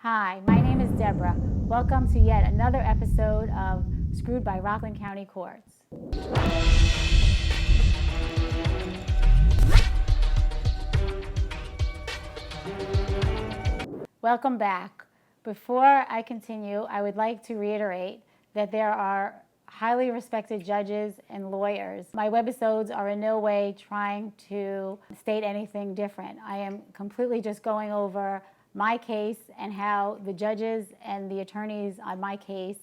Hi, my name is Deborah. Welcome to yet another episode of Screwed by Rockland County Courts. Welcome back. Before I continue, I would like to reiterate that there are highly respected judges and lawyers. My webisodes are in no way trying to state anything different. I am completely just going over my case and how the judges and the attorneys on my case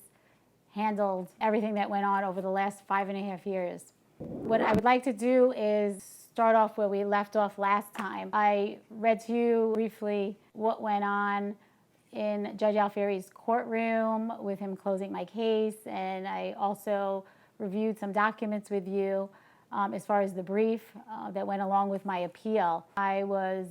handled everything that went on over the last 5.5 years. What I would like to do is start off where we left off last time. I read to you briefly what went on in Judge Alfieri's courtroom with him closing my case, and I also reviewed some documents with you as far as the brief that went along with my appeal. I was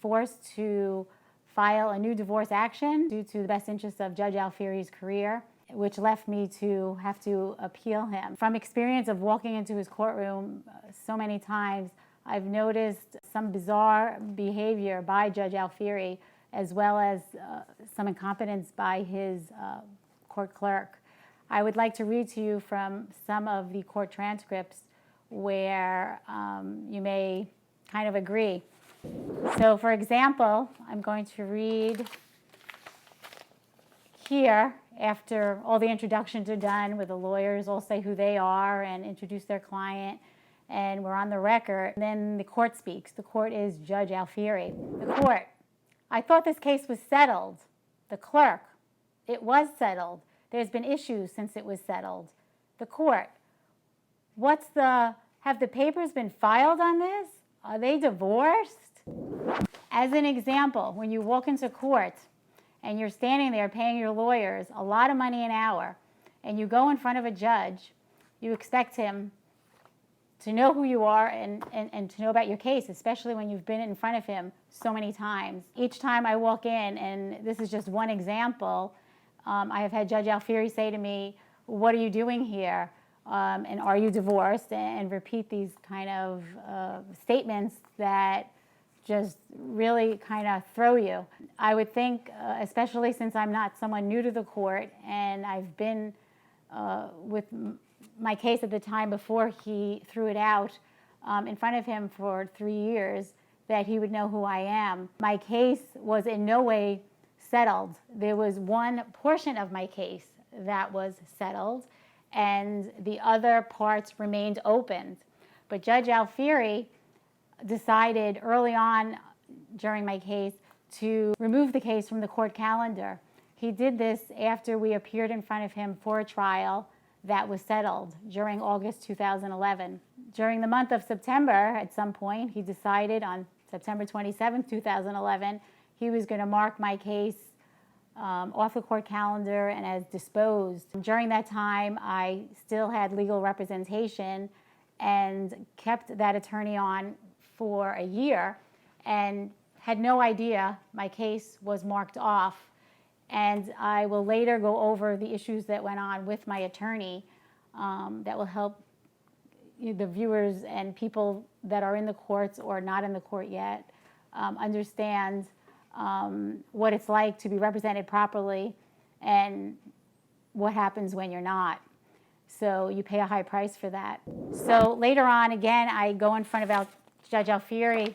forced to file a new divorce action due to the best interests of Judge Alfieri's career, which left me to have to appeal him. From experience of walking into his courtroom so many times, I've noticed some bizarre behavior by Judge Alfieri, as well as some incompetence by his court clerk. I would like to read to you from some of the court transcripts where you may kind of agree. So, for example, I'm going to read here, after all the introductions are done, where the lawyers all say who they are and introduce their client, and we're on the record. And then the court speaks. The court is Judge Alfieri. The court: I thought this case was settled. The clerk: it was settled. There's been issues since it was settled. The court: have the papers been filed on this? Are they divorced? As an example, when you walk into court and you're standing there paying your lawyers a lot of money an hour, and you go in front of a judge, you expect him to know who you are and to know about your case, especially when you've been in front of him so many times. Each time I walk in, and this is just one example, I have had Judge Alfieri say to me, "What are you doing here? And are you divorced?" and repeat these kind of statements that just really kind of throw you. I would think, especially since I'm not someone new to the court, and I've been with my case at the time before he threw it out in front of him for 3 years, that he would know who I am. My case was in no way settled. There was one portion of my case that was settled, and the other parts remained open. But Judge Alfieri decided early on during my case to remove the case from the court calendar. He did this after we appeared in front of him for a trial that was settled during August 2011. During the month of September, at some point, he decided on September 27, 2011, he was going to mark my case off the court calendar and as disposed. During that time, I still had legal representation and kept that attorney on for a year and had no idea my case was marked off. And I will later go over the issues that went on with my attorney that will help the viewers and people that are in the courts or not in the court yet understand what it's like to be represented properly and what happens when you're not. So you pay a high price for that. So later on, again, I go in front of Judge Alfieri,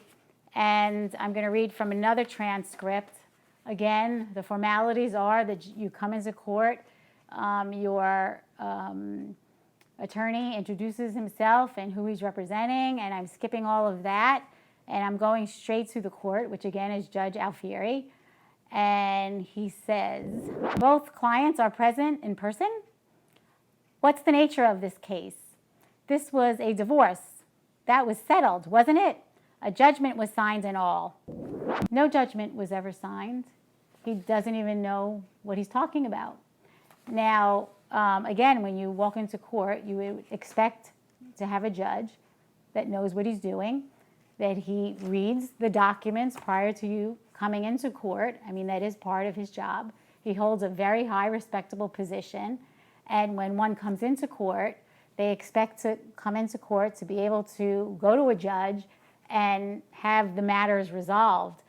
and I'm going to read from another transcript. Again, the formalities are that you come into court, your attorney introduces himself and who he's representing, and I'm skipping all of that, and I'm going straight to the court, which again is Judge Alfieri. And he says, both clients are present in person. What's the nature of this case? This was a divorce. That was settled, wasn't it? A judgment was signed and all. No judgment was ever signed. He doesn't even know what he's talking about. Now, again, when you walk into court, you would expect to have a judge that knows what he's doing, that he reads the documents prior to you coming into court. I mean, that is part of his job. He holds a very high, respectable position. And when one comes into court, they expect to come into court to be able to go to a judge and have the matters resolved.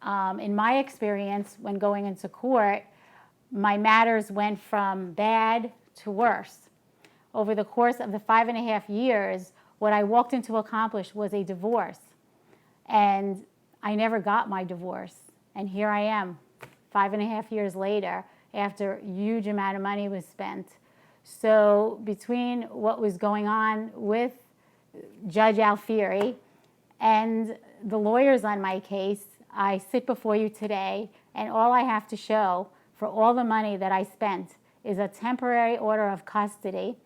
in my experience, when going into court, my matters went from bad to worse. Over the course of the 5.5 years, what I walked in to accomplish was a divorce. And I never got my divorce. And here I am, 5.5 years later, after a huge amount of money was spent. So between what was going on with Judge Alfieri and the lawyers on my case, I sit before you today, and all I have to show for all the money that I spent is a temporary order of custody,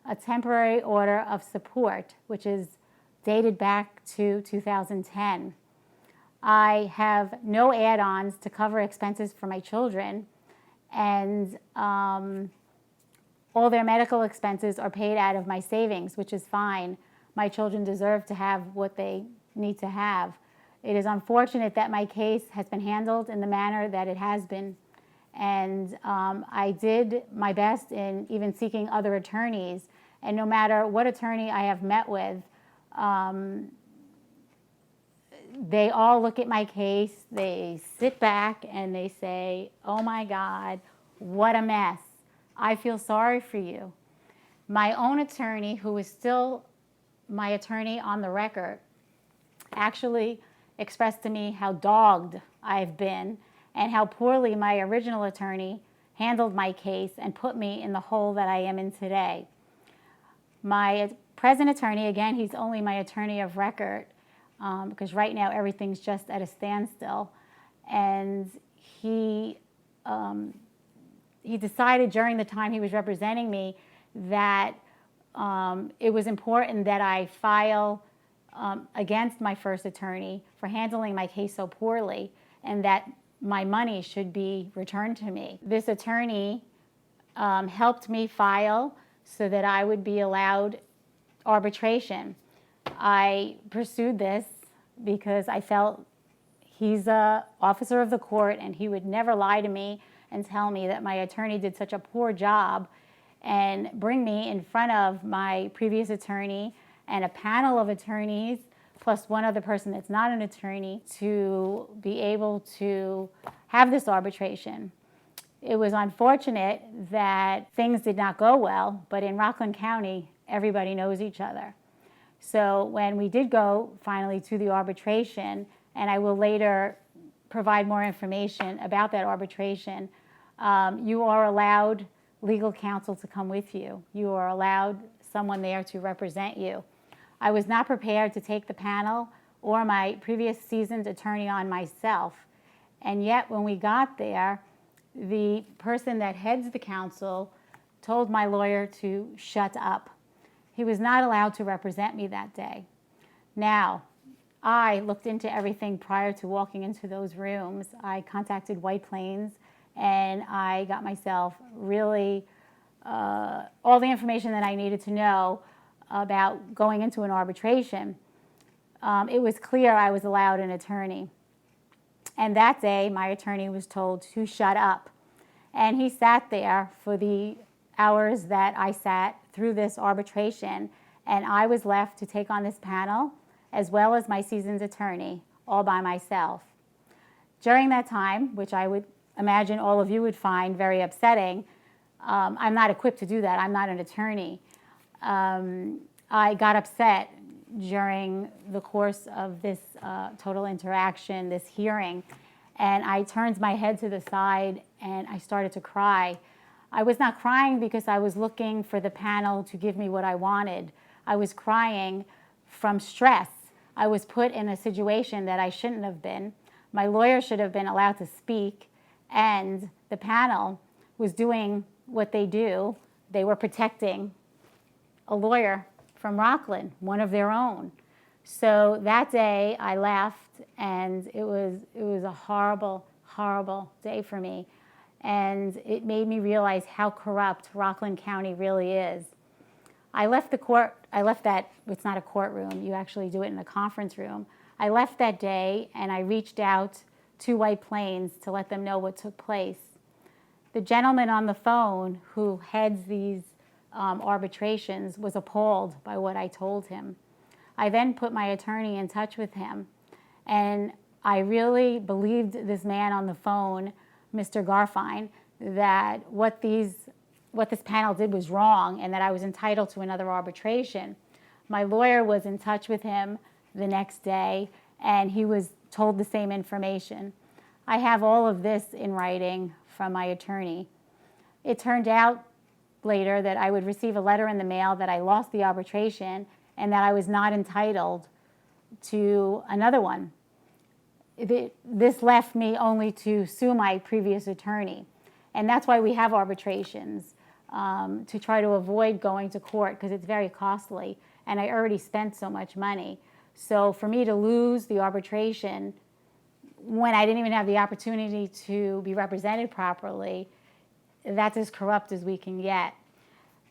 a temporary order of support, which is dated back to 2010. I have no add-ons to cover expenses for my children, and all their medical expenses are paid out of my savings, which is fine. My children deserve to have what they need to have. It is unfortunate that my case has been handled in the manner that it has been, and I did my best in even seeking other attorneys, and no matter what attorney I have met with, they all look at my case, they sit back and they say, "Oh my God, what a mess. I feel sorry for you." My own attorney, who is still my attorney on the record, actually expressed to me how dogged I've been and how poorly my original attorney handled my case and put me in the hole that I am in today. My present attorney, again, he's only my attorney of record, because right now everything's just at a standstill, and he decided during the time he was representing me that it was important that I file against my first attorney for handling my case so poorly, and that my money should be returned to me. This attorney helped me file so that I would be allowed arbitration. I pursued this because I felt he's an officer of the court and he would never lie to me and tell me that my attorney did such a poor job and bring me in front of my previous attorney and a panel of attorneys, plus one other person that's not an attorney, to be able to have this arbitration. It was unfortunate that things did not go well, but in Rockland County, everybody knows each other. So when we did go finally to the arbitration, and I will later provide more information about that arbitration, you are allowed legal counsel to come with you. You are allowed someone there to represent you. I was not prepared to take the panel or my previous seasoned attorney on myself. And yet when we got there, the person that heads the council told my lawyer to shut up. He was not allowed to represent me that day. Now, I looked into everything prior to walking into those rooms. I contacted White Plains, and I got myself really all the information that I needed to know about going into an arbitration. It was clear I was allowed an attorney. And that day, my attorney was told to shut up. And he sat there for the hours that I sat through this arbitration, and I was left to take on this panel, as well as my seasoned attorney, all by myself. During that time, which I would imagine all of you would find very upsetting, I'm not equipped to do that. I'm not an attorney. I got upset during the course of this total interaction, this hearing, and I turned my head to the side and I started to cry. I was not crying because I was looking for the panel to give me what I wanted. I was crying from stress. I was put in a situation that I shouldn't have been. My lawyer should have been allowed to speak, and the panel was doing what they do. They were protecting a lawyer from Rockland, one of their own. So that day I left, and it was a horrible, horrible day for me. And it made me realize how corrupt Rockland County really is. I left the court, it's not a courtroom, you actually do it in a conference room. I left that day and I reached out to White Plains to let them know what took place. The gentleman on the phone who heads these arbitrations was appalled by what I told him. I then put my attorney in touch with him, and I really believed this man on the phone, Mr. Garfine, that what this panel did was wrong and that I was entitled to another arbitration. My lawyer was in touch with him the next day, and he was told the same information. I have all of this in writing from my attorney. It turned out later that I would receive a letter in the mail that I lost the arbitration and that I was not entitled to another one. This left me only to sue my previous attorney. And that's why we have arbitrations, to try to avoid going to court, because it's very costly. And I already spent so much money. So for me to lose the arbitration when I didn't even have the opportunity to be represented properly, that's as corrupt as we can get.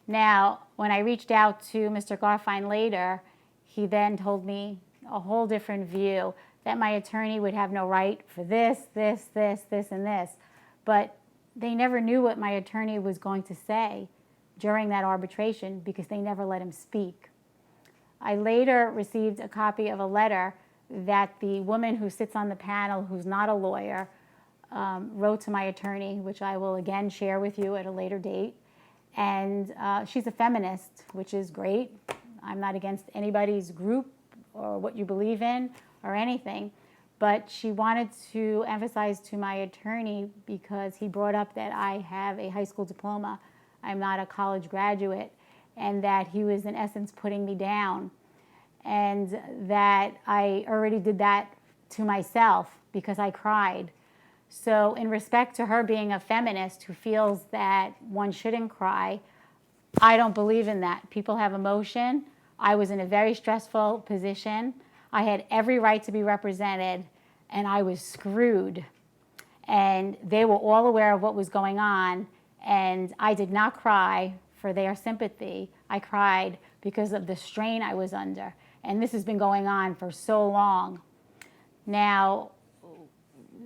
Now, when I reached out to Mr. Garfine later, he then told me a whole different view, that my attorney would have no right for this, and this. But they never knew what my attorney was going to say during that arbitration because they never let him speak. I later received a copy of a letter that the woman who sits on the panel, who's not a lawyer, wrote to my attorney, which I will again share with you at a later date. And she's a feminist, which is great. I'm not against anybody's group or what you believe in or anything, but she wanted to emphasize to my attorney, because he brought up that I have a high school diploma, I'm not a college graduate, and that he was in essence putting me down, and that I already did that to myself because I cried. So in respect to her being a feminist who feels that one shouldn't cry, I don't believe in that. People have emotion. I was in a very stressful position. I had every right to be represented, and I was screwed. And they were all aware of what was going on, and I did not cry for their sympathy. I cried because of the strain I was under. And this has been going on for so long. Now,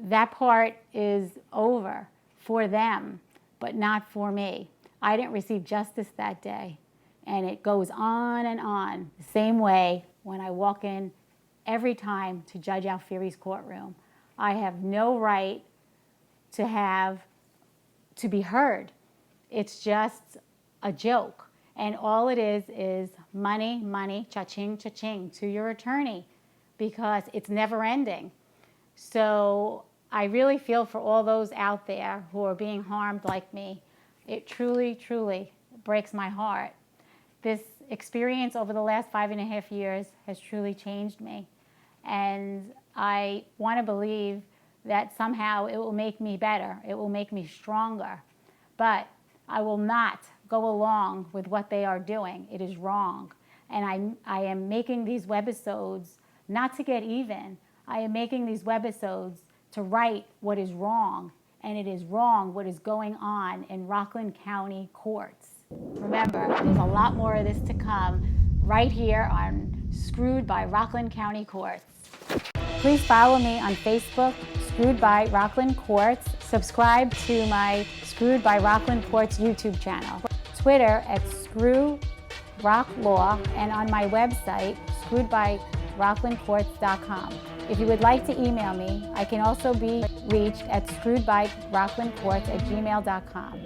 that part is over for them, but not for me. I didn't receive justice that day. And it goes on and on, the same way when I walk in every time to Judge Alfieri's courtroom. I have no right to be heard. It's just a joke. And all it is money, money, cha-ching, cha-ching to your attorney, because it's never ending. So I really feel for all those out there who are being harmed like me. It truly, truly breaks my heart. This experience over the last 5.5 years has truly changed me. And I want to believe that somehow it will make me better. It will make me stronger. But I will not go along with what they are doing. It is wrong. And I am making these webisodes not to get even. I am making these webisodes to right what is wrong. And it is wrong what is going on in Rockland County Courts. Remember, there's a lot more of this to come right here on Screwed by Rockland County Courts. Please follow me on Facebook, Screwed by Rockland Courts. Subscribe to my Screwed by Rockland Courts YouTube channel. Twitter at ScrewRockLaw, and on my website, screwedbyrocklandcourts.com. If you would like to email me, I can also be reached at screwedbyrocklandcourts@gmail.com.